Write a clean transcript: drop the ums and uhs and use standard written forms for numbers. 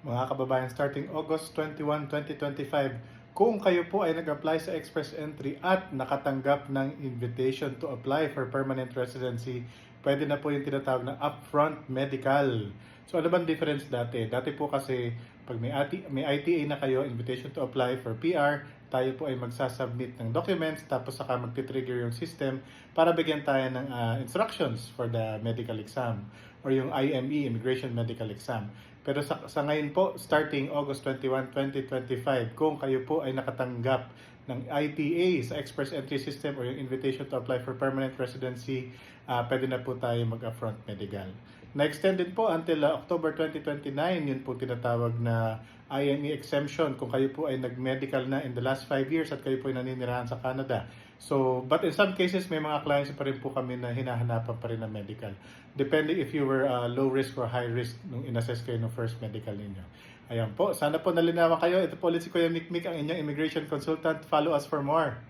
Mga kababayan, starting August 21, 2025, kung kayo po ay nag-apply sa Express Entry at nakatanggap ng invitation to apply for permanent residency, pwede na po yung tinatawag na upfront medical. So ano bang difference dati? Dati po kasi pag may ITA na kayo, invitation to apply for PR, tayo po ay magsasubmit ng documents tapos saka magti-trigger yung system para bigyan tayo ng instructions for the medical exam or yung IME, Immigration Medical Exam. Pero sa ngayon po, starting August 21, 2025, kung kayo po ay nakatanggap ng ITA sa Express Entry System or yung invitation to apply for permanent residency, pwede na po tayo mag-upfront medical. Na-extend din po until October 2029, yun po tinatawag na IME exemption kung kayo po ay nag-medical na in the last 5 years at kayo po ay naninirahan sa Canada. So, but in some cases, may mga clients pa rin po kami na hinahanapan pa rin ng medical. Depending if you were low risk or high risk nung inassess kayo ng first medical ninyo. Ayan po, sana po nalinawan kayo. Ito po ulit si Kuya Mikmik, ang inyong immigration consultant. Follow us for more.